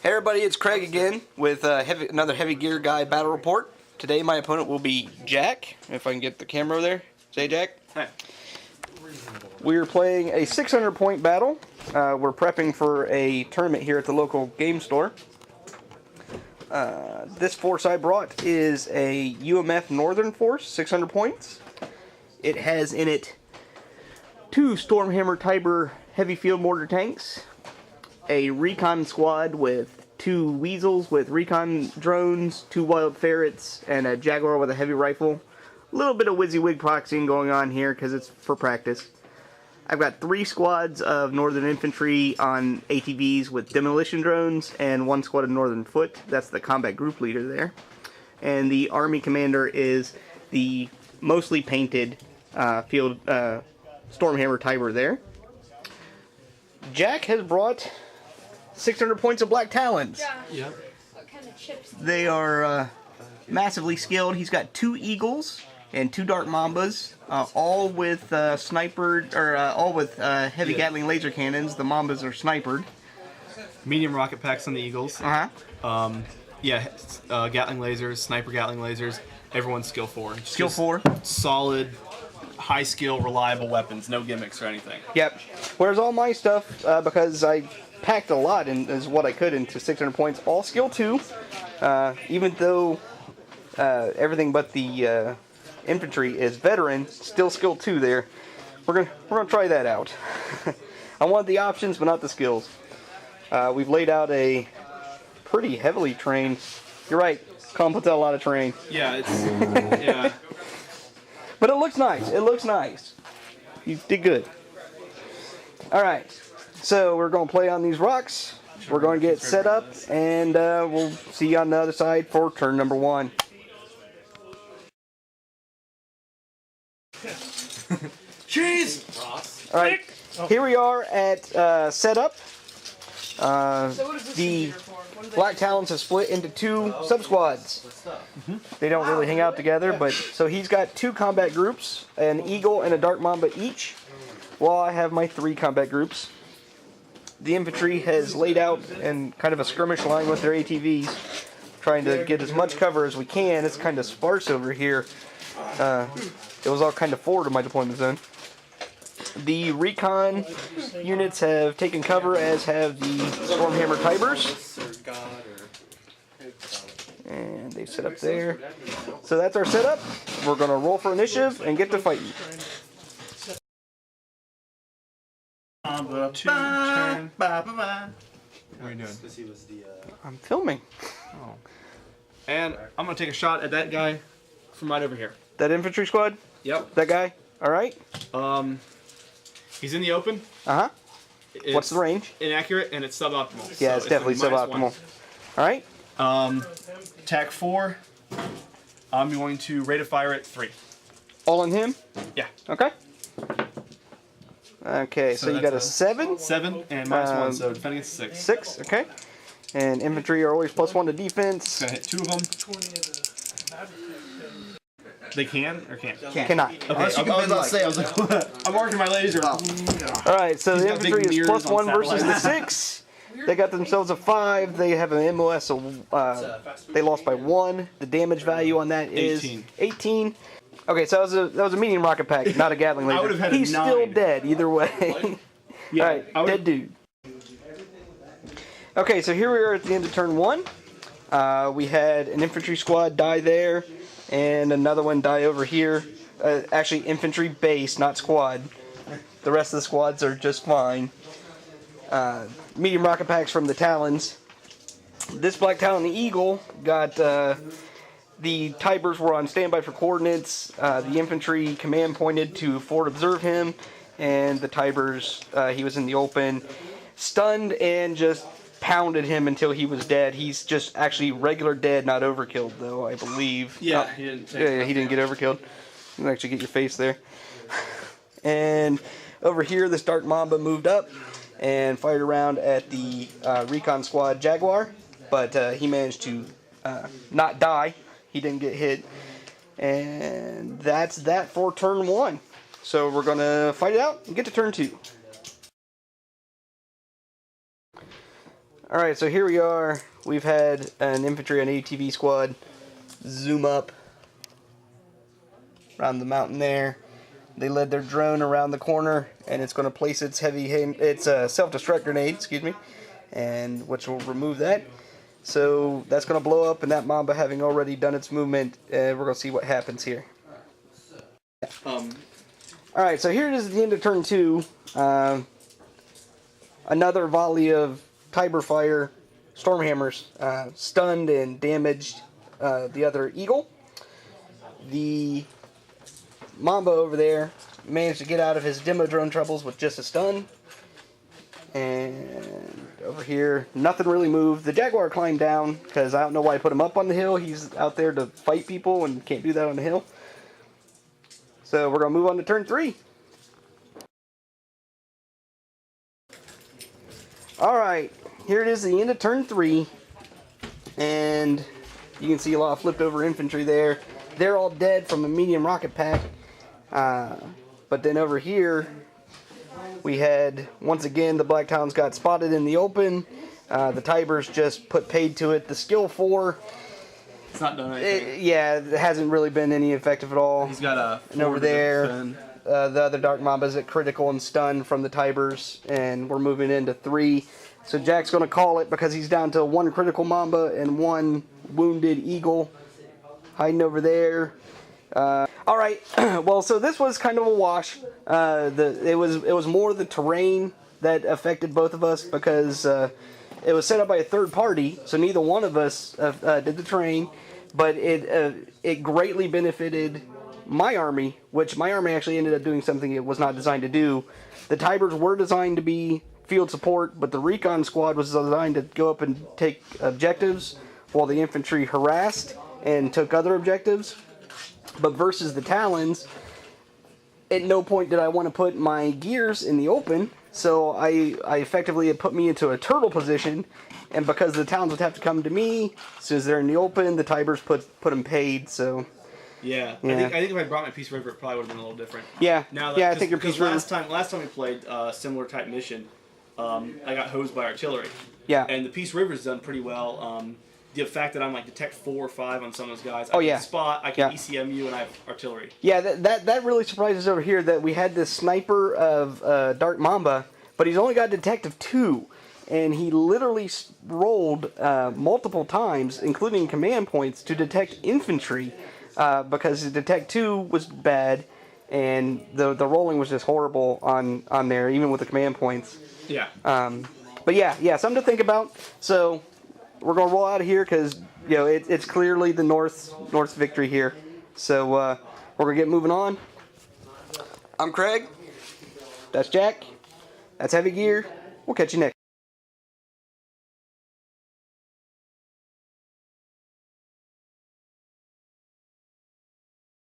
Hey everybody, it's Craig again with another Heavy Gear Guy battle report. Today my opponent will be Jack, if I can get the camera over there. Say Jack. Hi. We're playing a 600 point battle. We're prepping for a tournament here at the local game store. This force I brought is a UMF Northern Force, 600 points. It has in it 2 Stormhammer Tiber heavy field mortar tanks, a recon squad with 2 weasels with recon drones, 2 wild ferrets, and a jaguar with a heavy rifle. A little bit of WYSIWYG proxying going on here because it's for practice. I've got 3 squads of Northern Infantry on ATVs with demolition drones, and 1 squad of Northern Foot. That's the combat group leader there. And the Army commander is the mostly painted field Stormhammer Tiber there. Jack has brought 600 points of Black Talons. Yeah. What kind of chips? They are massively skilled. He's got 2 Eagles and 2 Dark Mambas, all with heavy Gatling laser cannons. The Mambas are snipered. Medium rocket packs on the Eagles. Gatling lasers, sniper Gatling lasers. Everyone's skill 4. Skill 4. Solid, high skill, reliable weapons. No gimmicks or anything. Yep. Whereas all my stuff, because I packed a lot is what I could into 600 points. All skill 2, even though everything but the infantry is veteran, still skill 2 there. We're gonna try that out. I want the options, but not the skills. We've laid out a pretty heavily trained. You're right. Colin puts out a lot of terrain. Yeah, it's yeah. But it looks nice. It looks nice. You did good. All right. So we're going to play on these rocks. We're going to get set up, and we'll see you on the other side for turn number 1. Cheese! All right. Here we are at setup. The Black Talons have split into 2 sub-squads. They don't really hang out together, but so he's got 2 combat groups, an Eagle and a Dark Mamba each, while I have my 3 combat groups. The infantry has laid out in kind of a skirmish line with their ATVs, trying to get as much cover as we can. It's kind of sparse over here. It was all kind of forward of my deployment zone. The recon units have taken cover, as have the Stormhammer Tibers. And they set up there. So that's our setup. We're going to roll for initiative and get to fighting. What are you doing? I'm filming. Oh. And I'm going to take a shot at that guy from right over here. That infantry squad? Yep. That guy? Alright. He's in the open. Uh-huh. What's the range? Inaccurate, and it's suboptimal. Yeah, so it's definitely suboptimal. Alright. Attack 4. I'm going to rate of fire at 3. All on him? Yeah. Okay. Okay, so you got a 7? 7 and -1, so defending is 6. 6, okay. And infantry are always +1 to defense. Gonna hit 2 of them. They can or can't? Cannot. Okay, I was about to say, I was like, I'm marking my laser. Alright, so the infantry is +1 versus the 6. They got themselves a 5. They have an MOS, so they lost by 1. The damage value on that is 18. Okay, so that was a medium rocket pack, not a Gatling laser. I would have had He's 9. still dead either way. Yeah, Alright, dead dude. Okay, so here we are at the end of turn 1. We had an infantry squad die there, and another one die over here. Actually, infantry base, not squad. The rest of the squads are just fine. Medium rocket packs from the Talons. This Black Talon, the Eagle, got the Tibers were on standby for coordinates. The infantry command pointed to forward observe him, and the Tibers, he was in the open, stunned and just pounded him until he was dead. He's just actually regular dead, not overkilled though, I believe. Yeah, he didn't get overkilled. You can actually get your face there. And over here, this Dark Mamba moved up and fired around at the recon squad Jaguar, but he managed to not die. He didn't get hit. And that's that for turn 1. So we're going to fight it out and get to turn 2. Alright, so here we are. We've had an infantry and ATV squad zoom up around the mountain there. They led their drone around the corner, and it's going to place its self-destruct grenade, excuse me, and which will remove that. So that's going to blow up, and that Mamba having already done its movement, we're going to see what happens here. Alright, so here it is at the end of turn 2. Another volley of Tiber fire, Stormhammers, stunned and damaged the other Eagle. The Mamba over there managed to get out of his demo drone troubles with just a stun. And over here, nothing really moved. The Jaguar climbed down, because I don't know why I put him up on the hill. He's out there to fight people and can't do that on the hill. So we're going to move on to turn 3. Alright, here it is, the end of turn 3, and you can see a lot of flipped over infantry there. They're all dead from a medium rocket pack, but then over here, we had, once again, the Black Talons got spotted in the open. The Tibers just put paid to it. The skill 4, it's not done anything. It hasn't really been any effective at all. He's got a and over there, the other Dark Mamba's at critical and stun from the Tibers, and we're moving into 3. So Jack's going to call it because he's down to 1 critical Mamba and 1 wounded Eagle hiding over there. Alright, well, so this was kind of a wash. It was more the terrain that affected both of us, because it was set up by a third party, so neither one of us did the terrain, but it greatly benefited my army, which my army actually ended up doing something it was not designed to do. The Tibers were designed to be field support, but the recon squad was designed to go up and take objectives, while the infantry harassed and took other objectives. But versus the Talons, at no point did I want to put my gears in the open, so I effectively, it put me into a turtle position, and because the Talons would have to come to me, as soon as they're in the open, the Tibers put them paid, so... Yeah. I think if I brought my Peace River, it probably would have been a little different. Yeah, now I think your Peace River... Last time we played a similar type mission, I got hosed by artillery. Yeah. And the Peace River's done pretty well. The fact that I'm like detect 4 or 5 on some of those guys, I can spot, I can ECMU, and I have artillery. Yeah, that really surprises over here that we had this sniper of Dark Mamba, but he's only got detective 2, and he literally rolled multiple times, including command points, to detect infantry, because his detect 2 was bad, and the rolling was just horrible on there, even with the command points. Yeah. But yeah, something to think about. So we're gonna roll out of here because it's clearly the North's victory here. So we're gonna get moving on. I'm Craig. That's Jack. That's Heavy Gear. We'll catch you next.